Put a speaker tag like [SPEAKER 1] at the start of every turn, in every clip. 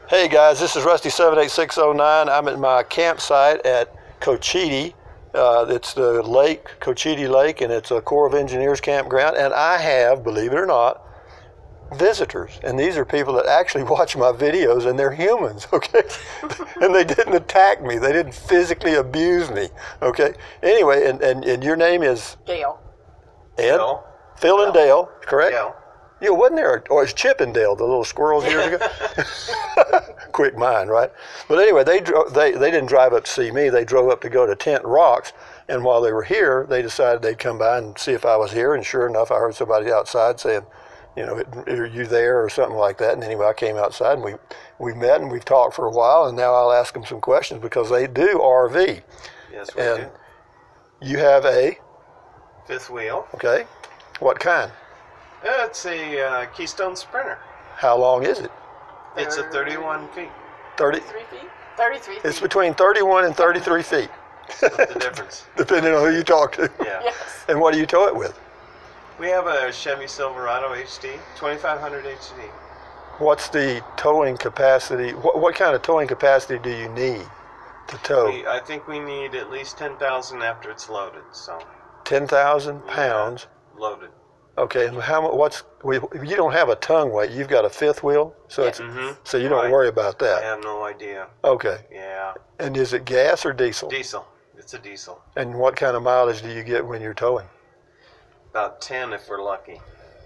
[SPEAKER 1] Hey guys, this is Rusty78609. I'm at my campsite at Cochiti. It's the lake, Cochiti Lake, and it's a Corps of Engineers campground. And I have, believe it or not, visitors. And these are people that actually watch my videos, and they're humans, okay? And they didn't attack me. They didn't physically abuse me, okay? Anyway, and your name is?
[SPEAKER 2] Dale.
[SPEAKER 1] Ed? Phil and Dale, correct?
[SPEAKER 3] Yeah.
[SPEAKER 1] You know, wasn't there, or it's Chip and Dale, the little squirrels years ago? Quick mind, right? But anyway, they didn't drive up to see me. They drove up to go to Tent Rocks, and while they were here, they decided they'd come by and see if I was here, and sure enough, I heard somebody outside saying, you know, are you there or something like that? And anyway, I came outside, and we met, and we've talked for a while, and now I'll ask them some questions because they do RV.
[SPEAKER 3] Yes, we do.
[SPEAKER 1] You have a?
[SPEAKER 3] Fifth wheel.
[SPEAKER 1] Okay. What kind?
[SPEAKER 3] It's a Keystone Sprinter.
[SPEAKER 1] How long is it?
[SPEAKER 3] It's a 31 feet.
[SPEAKER 2] 33 feet? 33 feet.
[SPEAKER 1] It's between 31 and 33 feet.
[SPEAKER 3] What's the difference?
[SPEAKER 1] Depending on who you talk to.
[SPEAKER 3] Yeah.
[SPEAKER 2] Yes.
[SPEAKER 1] And what do you tow it with?
[SPEAKER 3] We have a Chevy Silverado HD, 2500 HD.
[SPEAKER 1] What's the towing capacity? What kind of towing capacity do you need to tow?
[SPEAKER 3] I think we need at least 10,000 after it's loaded. So
[SPEAKER 1] 10,000 pounds.
[SPEAKER 3] Yeah, loaded.
[SPEAKER 1] Okay, and you don't have a tongue weight. You've got a fifth wheel, so it's so you don't worry about
[SPEAKER 3] I
[SPEAKER 1] that.
[SPEAKER 3] have no idea.
[SPEAKER 1] Okay.
[SPEAKER 3] Yeah.
[SPEAKER 1] And is it gas or diesel?
[SPEAKER 3] Diesel. It's a diesel.
[SPEAKER 1] And what kind of mileage do you get when you're towing?
[SPEAKER 3] About 10 if we're lucky.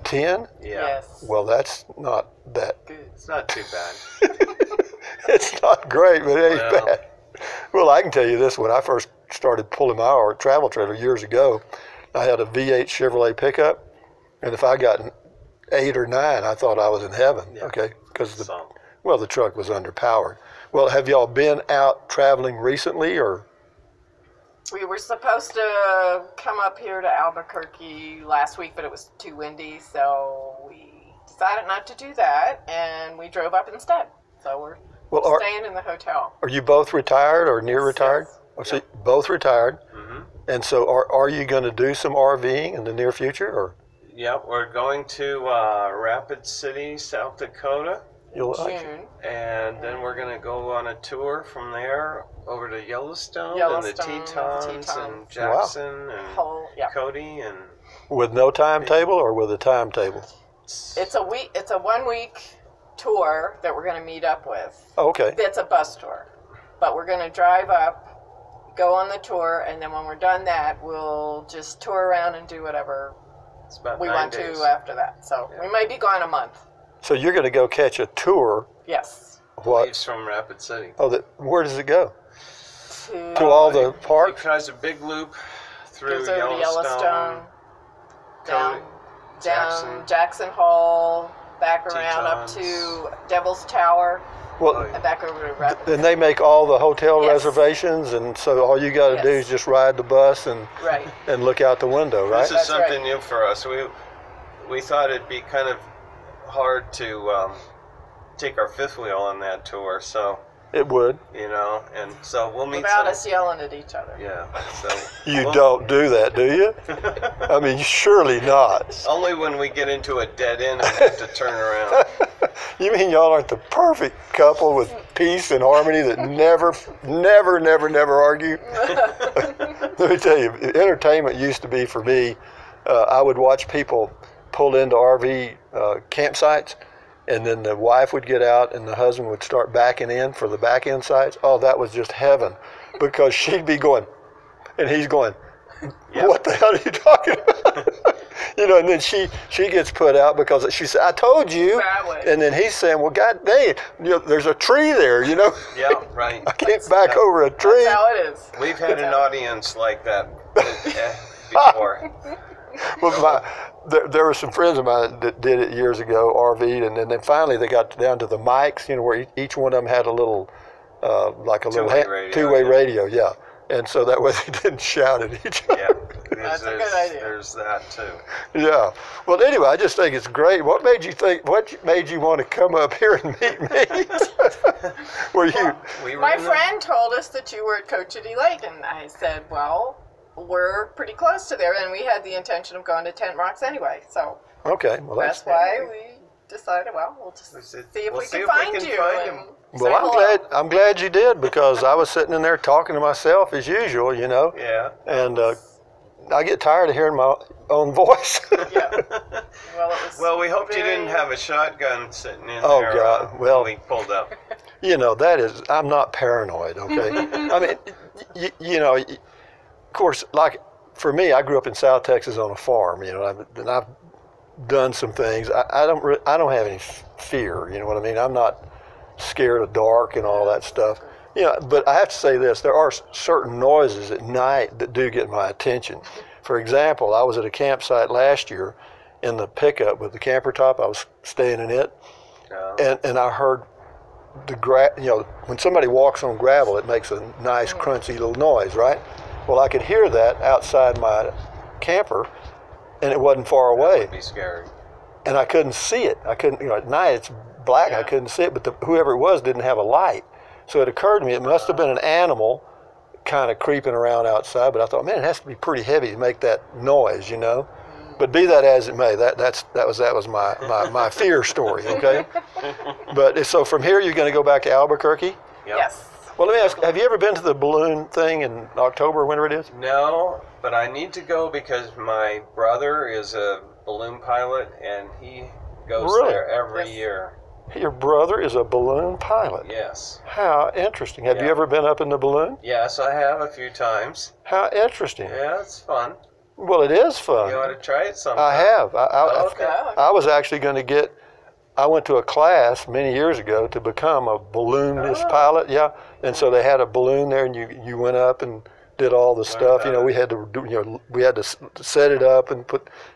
[SPEAKER 1] 10?
[SPEAKER 3] Yeah.
[SPEAKER 2] Yes.
[SPEAKER 1] Well, that's not that.
[SPEAKER 2] Good.
[SPEAKER 3] It's not too bad.
[SPEAKER 1] It's not great, but it ain't
[SPEAKER 3] Well.
[SPEAKER 1] bad. Well, I can tell you this. When I first started pulling my travel trailer years ago, I had a V8 Chevrolet pickup, and if I got an 8 or 9, I thought I was in heaven,
[SPEAKER 3] Yeah.
[SPEAKER 1] okay? Because
[SPEAKER 3] So,
[SPEAKER 1] the truck was underpowered. Well, have y'all been out traveling recently, or?
[SPEAKER 2] We were supposed to come up here to Albuquerque last week, but it was too windy, so we decided not to do that, and we drove up instead. So we're staying in the hotel.
[SPEAKER 1] Are you both retired or near retired?
[SPEAKER 2] Yes.
[SPEAKER 1] Oh, so both retired. And so are you going to do some RVing in the near future, or?
[SPEAKER 3] yeah, we're going to Rapid City, South Dakota.
[SPEAKER 2] June.
[SPEAKER 3] And then we're going to go on a tour from there over to Yellowstone and the Tetons and Jackson and Cody and
[SPEAKER 1] with no timetable or with a timetable?
[SPEAKER 2] It's a week. It's a 1 week tour that we're going to meet up with.
[SPEAKER 1] Oh, okay.
[SPEAKER 2] It's a bus tour, but we're going to drive up, go on the tour, and then when we're done that, we'll just tour around and do whatever we want to after that. So we might be gone a month.
[SPEAKER 1] So you're going to go catch a tour?
[SPEAKER 2] Yes.
[SPEAKER 1] What?
[SPEAKER 3] Leaves from Rapid City.
[SPEAKER 1] Oh, where does it go? To all the parks?
[SPEAKER 3] It tries a big loop through
[SPEAKER 2] goes over to Yellowstone,
[SPEAKER 3] Cody,
[SPEAKER 2] down Jackson Hole, back around up to Devil's Tower, and back over to Rapid.
[SPEAKER 1] And they make all the hotel reservations, and so all you got to do is just ride the bus and look out the window, right?
[SPEAKER 3] This is something new for us. We thought it'd be kind of hard to take our fifth wheel on that tour, so
[SPEAKER 1] it would,
[SPEAKER 3] you know, and so we'll meet
[SPEAKER 2] without us yelling at each other.
[SPEAKER 3] Yeah. So
[SPEAKER 1] you don't do that, do you? I mean, surely not.
[SPEAKER 3] Only when we get into a dead end and have to turn around.
[SPEAKER 1] You mean y'all aren't the perfect couple with peace and harmony that never argue? Let me tell you, entertainment used to be for me. I would watch people pull into RV campsites, and then the wife would get out and the husband would start backing in for the back end sites. Oh, that was just heaven, because she'd be going, and he's going, what the hell are you talking about? You know, and then she gets put out because she said, I told you. And then he's saying, well, God dang it, you know, there's a tree there, you know.
[SPEAKER 3] Yeah, right.
[SPEAKER 1] I can't back over a tree.
[SPEAKER 2] That's how it is.
[SPEAKER 3] We've had an audience like that before.
[SPEAKER 1] Well, there were some friends of mine that did it years ago, RV'd, and then finally they got down to the mics, you know, where each one of them had a little, like a two-way radio, yeah. And so that way they didn't shout at each other.
[SPEAKER 3] Yeah,
[SPEAKER 2] that's a good idea.
[SPEAKER 3] There's that too.
[SPEAKER 1] Yeah. Well, anyway, I just think it's great. What made you want to come up here and meet me?
[SPEAKER 2] My friend told us that you were at Cochiti Lake, and I said, well, we're pretty close to there, and we had the intention of going to Tent Rocks anyway. So
[SPEAKER 1] okay, well
[SPEAKER 2] that's why we decided, well, we'll just see if we can find you.
[SPEAKER 1] Well, I'm glad you did, because I was sitting in there talking to myself as usual, you know.
[SPEAKER 3] Yeah.
[SPEAKER 1] And I get tired of hearing my own voice.
[SPEAKER 2] Yeah.
[SPEAKER 3] Well, we hoped you didn't have a shotgun sitting in there.
[SPEAKER 1] Oh, God. Well,
[SPEAKER 3] when we pulled up.
[SPEAKER 1] You know, I'm not paranoid, okay? I mean, you know, of course, like for me, I grew up in South Texas on a farm, you know, and I've done some things. I don't have any fear, you know what I mean? I'm not scared of dark and all that stuff. You know, but I have to say this, there are certain noises at night that do get my attention. For example, I was at a campsite last year in the pickup with the camper top. I was staying in it, and I heard you know, when somebody walks on gravel, it makes a nice crunchy little noise, right? Well, I could hear that outside my camper, and it wasn't far away.
[SPEAKER 3] That would be scary.
[SPEAKER 1] And I couldn't see it. I couldn't, you know, at night it's black, I couldn't see it, but whoever it was didn't have a light. So it occurred to me it must have been an animal kind of creeping around outside, but I thought, man, it has to be pretty heavy to make that noise, you know? But be that as it may, that was my fear story, okay? But so from here, you're going to go back to Albuquerque?
[SPEAKER 3] Yep.
[SPEAKER 2] Yes.
[SPEAKER 1] Well, let me ask, have you ever been to the balloon thing in October or whenever it is?
[SPEAKER 3] No, but I need to go because my brother is a balloon pilot, and he goes there every year.
[SPEAKER 1] Your brother is a balloon pilot?
[SPEAKER 3] Yes.
[SPEAKER 1] How interesting. Have you ever been up in the balloon?
[SPEAKER 3] Yes, I have a few times.
[SPEAKER 1] How interesting.
[SPEAKER 3] Yeah, it's fun.
[SPEAKER 1] Well, it is fun.
[SPEAKER 3] You ought to try it sometime.
[SPEAKER 1] I have.
[SPEAKER 3] Okay.
[SPEAKER 1] I was actually going to I went to a class many years ago to become a balloonist pilot, and so they had a balloon there, and you went up and did all the stuff. You know, we had to do, you know, we had to set it up and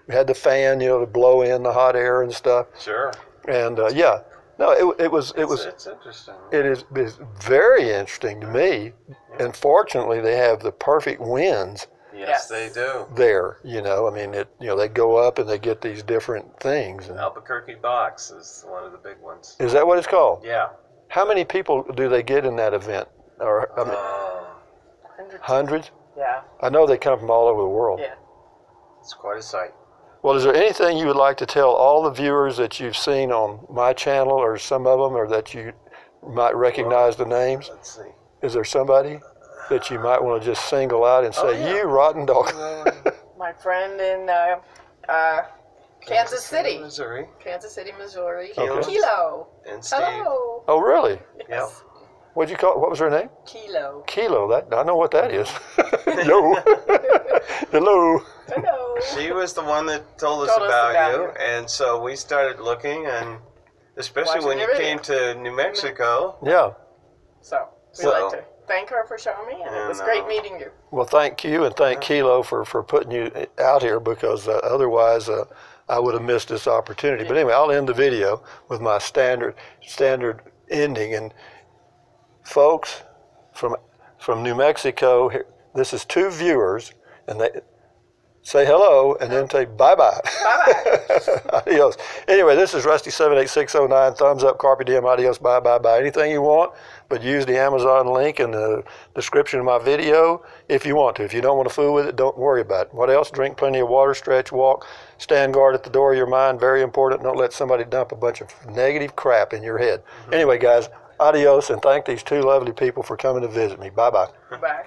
[SPEAKER 1] we had the fan, you know, to blow in the hot air and stuff.
[SPEAKER 3] Sure.
[SPEAKER 1] And no, it was.
[SPEAKER 3] It's interesting.
[SPEAKER 1] It's very interesting to me, and fortunately, they have the perfect winds.
[SPEAKER 3] Yes, they do.
[SPEAKER 1] There, you know, I mean, you know, they go up and they get these different things. And
[SPEAKER 3] Albuquerque Box is one of the big ones.
[SPEAKER 1] Is that what it's called?
[SPEAKER 3] Yeah.
[SPEAKER 1] How many people do they get in that event? Or I mean, hundreds?
[SPEAKER 2] Yeah.
[SPEAKER 1] I know they come from all over the world.
[SPEAKER 2] Yeah.
[SPEAKER 3] It's quite a sight.
[SPEAKER 1] Well, is there anything you would like to tell all the viewers that you've seen on my channel, or some of them, or that you might recognize the names?
[SPEAKER 3] Let's see.
[SPEAKER 1] Is there somebody that you might want to just single out and say, you rotten dog?
[SPEAKER 2] My friend in Kansas City,
[SPEAKER 3] Missouri.
[SPEAKER 2] Kansas City, Missouri.
[SPEAKER 3] Okay.
[SPEAKER 2] Kilo.
[SPEAKER 3] And Steve.
[SPEAKER 2] Hello.
[SPEAKER 1] Oh, really?
[SPEAKER 3] Yep.
[SPEAKER 1] What'd you call? What was her name?
[SPEAKER 2] Kilo.
[SPEAKER 1] Kilo. That I know what that is. Hello. Hello.
[SPEAKER 2] Hello.
[SPEAKER 3] She was the one that told us about you, and so we started looking, and especially when you came to New Mexico.
[SPEAKER 1] Yeah.
[SPEAKER 2] So we'd like to thank her for showing me, and it was great meeting you.
[SPEAKER 1] Well, thank you, and thank Kilo for putting you out here, because otherwise I would have missed this opportunity. But anyway, I'll end the video with my standard ending. And folks from New Mexico, this is 2 viewers, and they say hello and then say bye-bye. Bye-bye. Adios. Anyway, this is Rusty78609. Thumbs up, carpe diem, adios, bye-bye-bye. Anything you want, but use the Amazon link in the description of my video if you want to. If you don't want to fool with it, don't worry about it. What else? Drink plenty of water, stretch, walk, stand guard at the door of your mind. Very important. Don't let somebody dump a bunch of negative crap in your head. Anyway, guys, adios, and thank these 2 lovely people for coming to visit me. Bye-bye.
[SPEAKER 2] Bye.